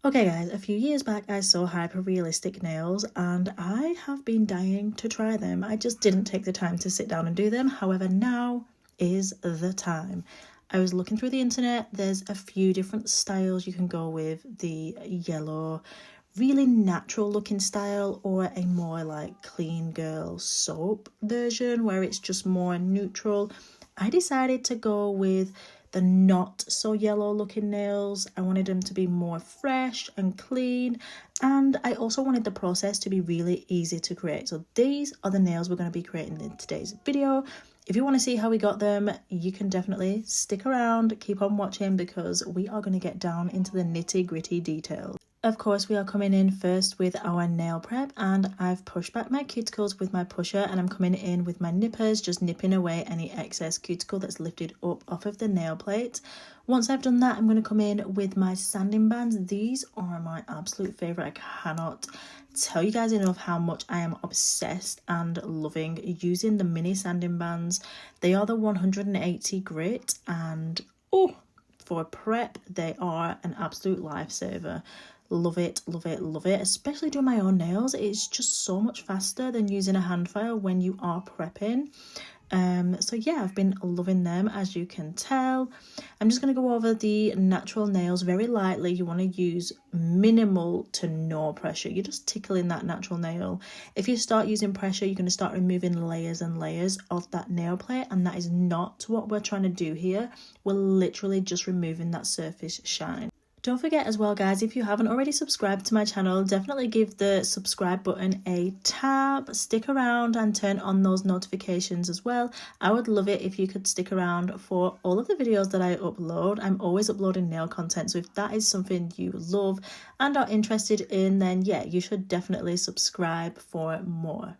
Okay guys, a few years back I saw hyper realistic nails and I have been dying to try them. I just didn't take the time to sit down and do them. However, now is the time. I was looking through the internet. There's a few different styles you can go with. The yellow, really natural looking style, or a more like clean girl soap version where it's just more neutral. I decided to go with the not so yellow looking nails. I wanted them to be more fresh and clean, and I also wanted the process to be really easy to create. So these are the nails we're going to be creating in today's video. If you want to see how we got them, you can definitely stick around, keep on watching, because we are going to get down into the nitty-gritty details. Of course, we are coming in first with our nail prep, and I've pushed back my cuticles with my pusher, and I'm coming in with my nippers, just nipping away any excess cuticle that's lifted up off of the nail plate. Once I've done that, I'm going to come in with my sanding bands. These are my absolute favourite. I cannot tell you guys enough how much I am obsessed and loving using the mini sanding bands. They are the 180 grit, and for prep, they are an absolute lifesaver. Love it, love it, love it, especially doing my own nails. It's just so much faster than using a hand file when you are prepping. So yeah, I've been loving them, as you can tell. I'm just going to go over the natural nails very lightly. You want to use minimal to no pressure. You're just tickling that natural nail. If you start using pressure, you're going to start removing layers and layers of that nail plate, and that is not what we're trying to do here. We're literally just removing that surface shine. Don't forget as well, guys, if you haven't already subscribed to my channel, definitely give the subscribe button a tap, stick around and turn on those notifications as well. I would love it if you could stick around for all of the videos that I upload. I'm always uploading nail content, so if that is something you love and are interested in, then yeah, you should definitely subscribe for more.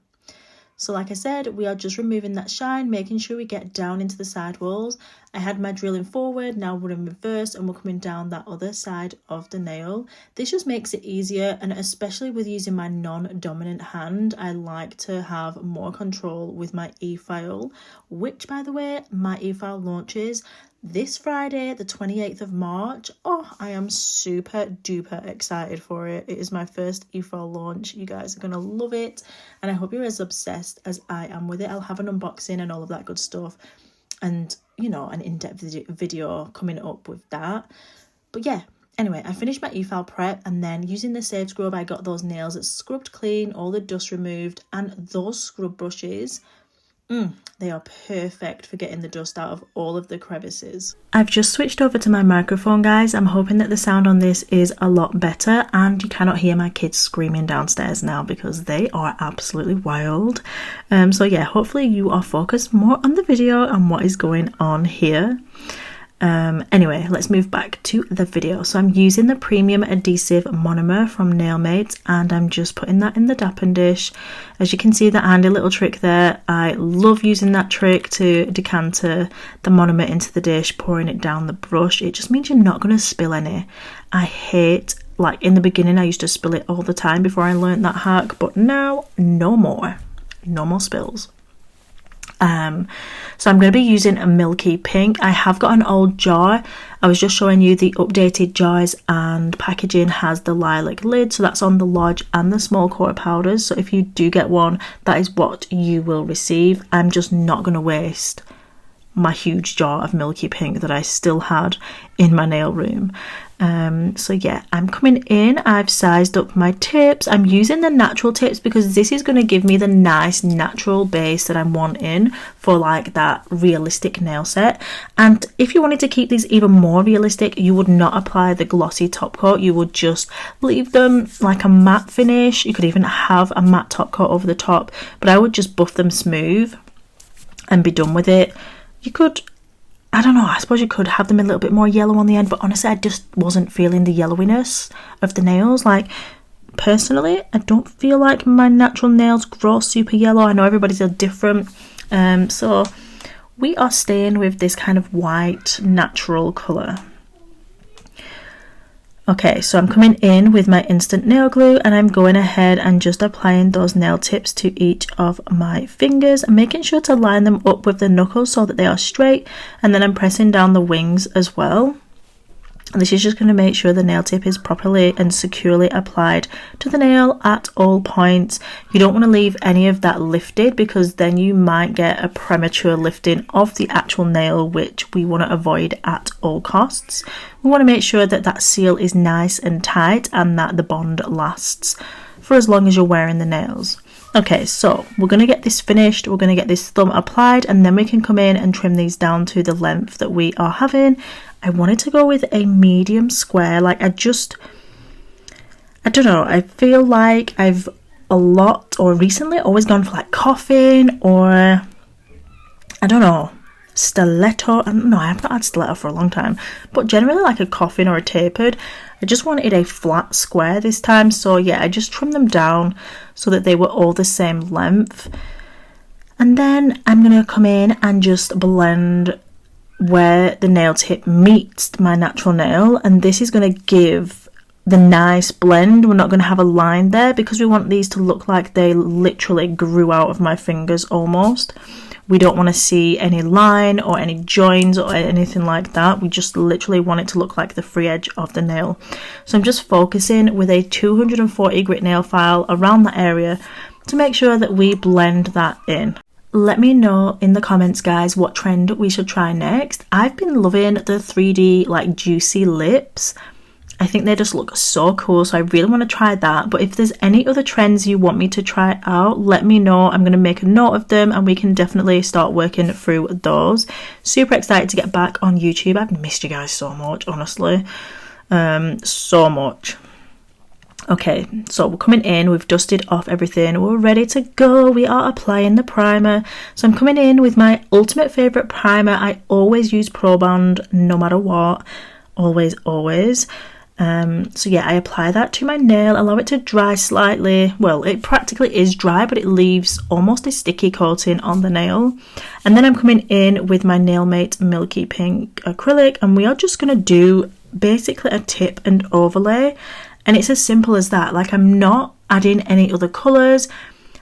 So like I said, we are just removing that shine, making sure we get down into the side walls. I had my drilling forward, now we're in reverse and we're coming down that other side of the nail. This just makes it easier, and especially with using my non-dominant hand, I like to have more control with my e-file, which by the way, my e-file launches this Friday, the 28th of March. Oh, I am super duper excited for it. It is my first e-file launch. You guys are going to love it, and I hope you're as obsessed as I am with it. I'll have an unboxing and all of that good stuff, and, you know, an in-depth video coming up with that. But yeah, anyway, I finished my e-file prep, and then using the Safe Scrub, I got those nails scrubbed clean, all the dust removed, and those scrub brushes, they are perfect for getting the dust out of all of the crevices. I've just switched over to my microphone, guys. I'm hoping that the sound on this is a lot better, and you cannot hear my kids screaming downstairs now because they are absolutely wild. So yeah, hopefully you are focused more on the video and what is going on here. Anyway, let's move back to the video. So I'm using the premium adhesive monomer from Mate, and I'm just putting that in the dappen dish. As you can see, the handy little trick there. I love using that trick to decanter the monomer into the dish, pouring it down the brush. It just means you're not going to spill any. I hate, like in the beginning, I used to spill it all the time before I learned that hack, but now no more spills. So I'm going to be using a milky pink. I have got an old jar. I was just showing you the updated jars, and packaging has the lilac lid, so that's on the large and the small core powders. So if you do get one, that is what you will receive. I'm just not going to waste my huge jar of milky pink that I still had in my nail room. So yeah, I'm coming in. I've sized up my tips. I'm using the natural tips because this is going to give me the nice natural base that I'm wanting for like that realistic nail set. And if you wanted to keep these even more realistic, you would not apply the glossy top coat. You would just leave them like a matte finish. You could even have a matte top coat over the top, but I would just buff them smooth and be done with it. You could, I don't know, I suppose you could have them a little bit more yellow on the end, but honestly I just wasn't feeling the yellowiness of the nails. Like, personally, I don't feel like my natural nails grow super yellow. I know everybody's are different, so we are staying with this kind of white natural colour. Okay, so I'm coming in with my instant nail glue, and I'm going ahead and just applying those nail tips to each of my fingers and making sure to line them up with the knuckles so that they are straight, and then I'm pressing down the wings as well. And this is just going to make sure the nail tip is properly and securely applied to the nail at all points. You don't want to leave any of that lifted, because then you might get a premature lifting of the actual nail, which we want to avoid at all costs. We want to make sure that that seal is nice and tight and that the bond lasts for as long as you're wearing the nails. Okay, so we're going to get this finished, we're going to get this thumb applied, and then we can come in and trim these down to the length that we are having. I wanted to go with a medium square. Like, I don't know, I feel like I've recently always gone for like coffin or, I don't know, stiletto. I don't know, I haven't had stiletto for a long time, but generally like a coffin or a tapered. I just wanted a flat square this time, so yeah, I just trimmed them down so that they were all the same length. And then I'm going to come in and just blend where the nail tip meets my natural nail, and this is going to give the nice blend. We're not going to have a line there because we want these to look like they literally grew out of my fingers almost. We don't want to see any line or any joins or anything like that. We just literally want it to look like the free edge of the nail. So I'm just focusing with a 240 grit nail file around that area to make sure that we blend that in. Let me know in the comments, guys, what trend we should try next. I've been loving the 3D like juicy lips. I think they just look so cool, so I really want to try that. But if there's any other trends you want me to try out, let me know. I'm going to make a note of them and we can definitely start working through those. Super excited to get back on YouTube. I've missed you guys so much, honestly. So much. Okay, so we're coming in, we've dusted off everything, we're ready to go. We are applying the primer. So I'm coming in with my ultimate favourite primer. I always use Pro Bond no matter what. Always. So yeah, I apply that to my nail, allow it to dry slightly. Well, it practically is dry, but it leaves almost a sticky coating on the nail. And then I'm coming in with my Nail Mate Milky Pink Acrylic, and we are just going to do basically a tip and overlay. And it's as simple as that. Like, I'm not adding any other colours,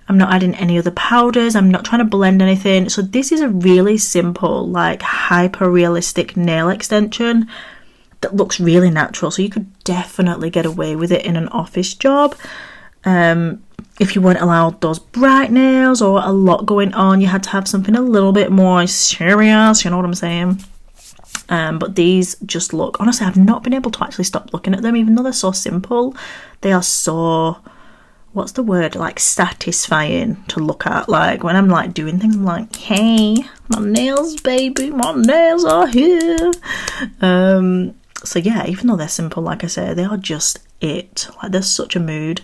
I'm not adding any other powders, I'm not trying to blend anything. So this is a really simple, like, hyper realistic nail extension that looks really natural. So you could definitely get away with it in an office job. If you weren't allowed those bright nails or a lot going on, you had to have something a little bit more serious, you know what I'm saying? But these just look, honestly, I've not been able to actually stop looking at them, even though they're so simple. They are so, what's the word, like satisfying to look at. Like when I'm like doing things, I'm like, hey, my nails, baby, my nails are here. So yeah, even though they're simple, like I say, they are just it. Like, they're such a mood.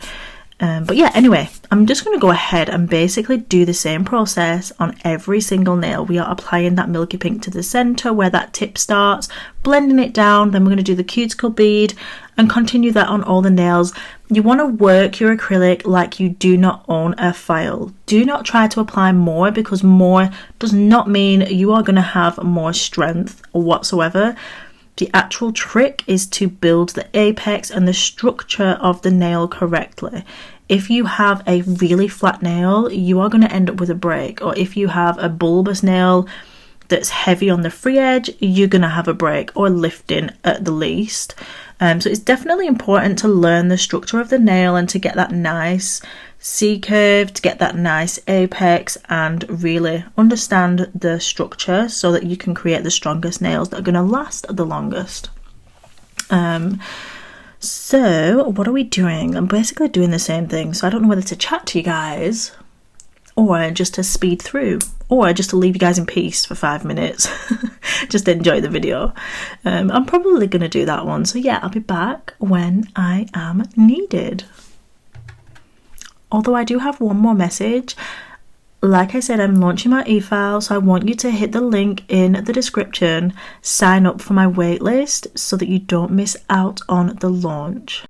But yeah, anyway, I'm just going to go ahead and basically do the same process on every single nail. We are applying that milky pink to the centre where that tip starts, blending it down, then we're going to do the cuticle bead and continue that on all the nails. You want to work your acrylic like you do not own a file. Do not try to apply more, because more does not mean you are going to have more strength whatsoever. The actual trick is to build the apex and the structure of the nail correctly. If you have a really flat nail, you are going to end up with a break. Or if you have a bulbous nail that's heavy on the free edge, you're going to have a break or lifting at the least. So it's definitely important to learn the structure of the nail and to get that nice C-curve, to get that nice apex and really understand the structure so that you can create the strongest nails that are going to last the longest. So what are we doing? I'm basically doing the same thing, so I don't know whether to chat to you guys or just to speed through or just to leave you guys in peace for 5 minutes. Just enjoy the video. I'm probably going to do that one, so yeah, I'll be back when I am needed. Although I do have one more message. Like I said, I'm launching my e-file, so I want you to hit the link in the description, sign up for my waitlist so that you don't miss out on the launch.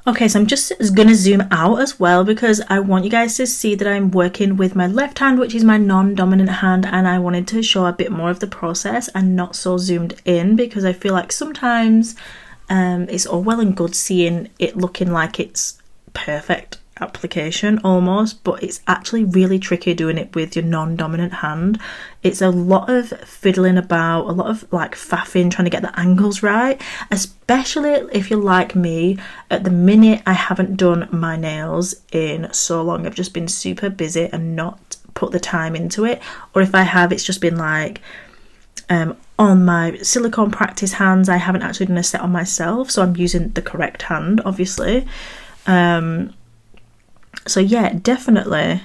Okay, so I'm just going to zoom out as well because I want you guys to see that I'm working with my left hand, which is my non-dominant hand, and I wanted to show a bit more of the process and not so zoomed in because I feel like sometimes it's all well and good seeing it looking like it's perfect application almost, but it's actually really tricky doing it with your non-dominant hand. It's a lot of fiddling about, a lot of like faffing, trying to get the angles right, especially if you're like me. At the minute, I haven't done my nails in so long. I've just been super busy and not put the time into it, or if I have, it's just been like on my silicone practice hands. I haven't actually done a set on myself, so I'm using the correct hand, obviously. So yeah, definitely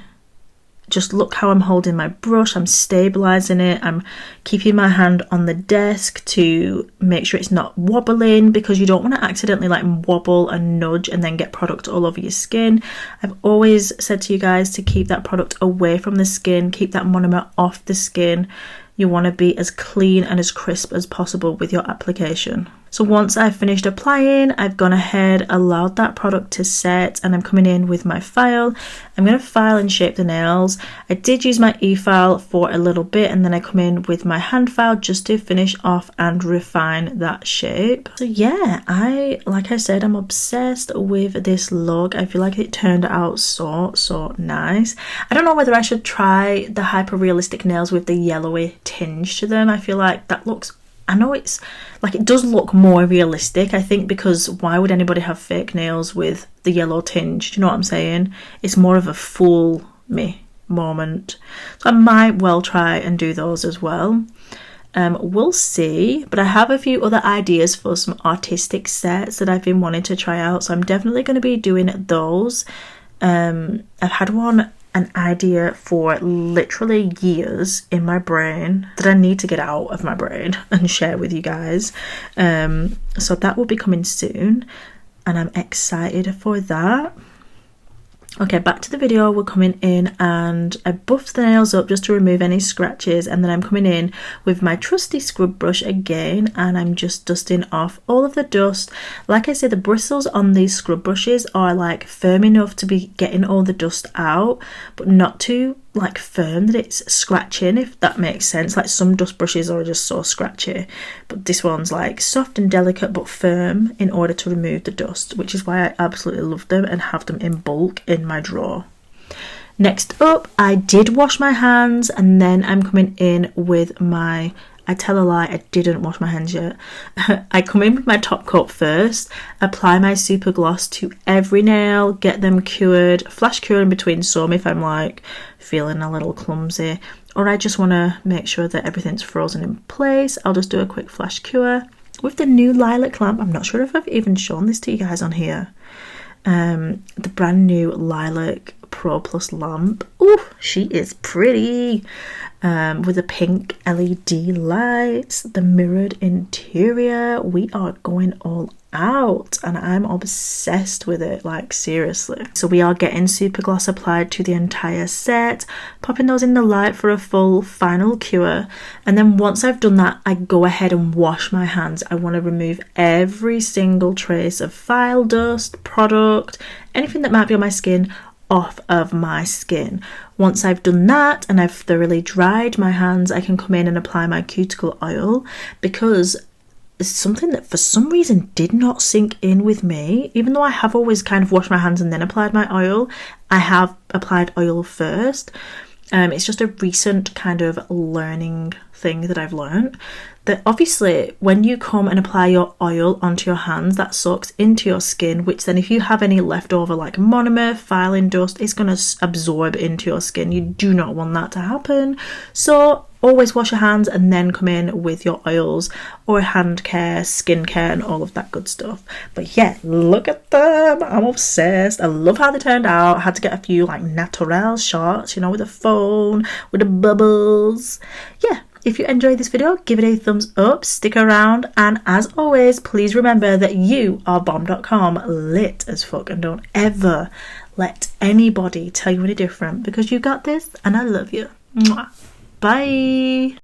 just look how I'm holding my brush. I'm stabilizing it. I'm keeping my hand on the desk to make sure it's not wobbling, because you don't want to accidentally like wobble and nudge and then get product all over your skin. I've always said to you guys to keep that product away from the skin, keep that monomer off the skin. You want to be as clean and as crisp as possible with your application. So once I've finished applying, I've gone ahead, allowed that product to set, and I'm coming in with my file. I'm going to file and shape the nails. I did use my e-file for a little bit, and then I come in with my hand file just to finish off and refine that shape. So yeah, like I said, I'm obsessed with this look. I feel like it turned out so nice. I don't know whether I should try the hyper realistic nails with the yellowy tinge to them. I feel like that looks, I know it's like, it does look more realistic, I think, because why would anybody have fake nails with the yellow tinge? Do you know what I'm saying? It's more of a fool me moment. So I might well try and do those as well. We'll see, but I have a few other ideas for some artistic sets that I've been wanting to try out, so I'm definitely going to be doing those. I've had an idea for literally years in my brain that I need to get out of my brain and share with you guys. So that will be coming soon, and I'm excited for that. Okay, back to the video. We're coming in and I buffed the nails up just to remove any scratches, and then I'm coming in with my trusty scrub brush again, and I'm just dusting off all of the dust. Like I said, the bristles on these scrub brushes are like firm enough to be getting all the dust out, but not too like firm that it's scratching, if that makes sense. Like some dust brushes are just so scratchy, but this one's like soft and delicate but firm in order to remove the dust, which is why I absolutely love them and have them in bulk in my drawer. Next up, I did wash my hands, and then I'm coming in with my, I tell a lie, I didn't wash my hands yet. I come in with my top coat first, apply my super gloss to every nail, get them cured, flash cure in between some if I'm like feeling a little clumsy, or I just want to make sure that everything's frozen in place. I'll just do a quick flash cure with the new lilac lamp. I'm not sure if I've even shown this to you guys on here. The brand new lilac Pro Plus lamp. Ooh, she is pretty. With the pink LED lights, the mirrored interior. We are going all out, and I'm obsessed with it, like seriously. So we are getting super gloss applied to the entire set, popping those in the light for a full final cure, and then once I've done that, I go ahead and wash my hands. I want to remove every single trace of file dust, product, anything that might be on my skin off of my skin. Once I've done that and I've thoroughly dried my hands, I can come in and apply my cuticle oil, because it's something that for some reason did not sink in with me. Even though I have always kind of washed my hands and then applied my oil, I have applied oil first. It's just a recent kind of learning thing that I've learned, that obviously when you come and apply your oil onto your hands, that soaks into your skin, which then if you have any leftover like monomer, filing dust, it's going to absorb into your skin. You do not want that to happen. So always wash your hands and then come in with your oils or hand care, skin care, and all of that good stuff. But yeah, look at them. I'm obsessed. I love how they turned out. I had to get a few like natural shots, you know, with a phone, with the bubbles. Yeah. If you enjoyed this video, give it a thumbs up, stick around, and as always, please remember that you are bomb.com, lit as fuck, and don't ever let anybody tell you any different, because you got this and I love you. Mwah. Bye.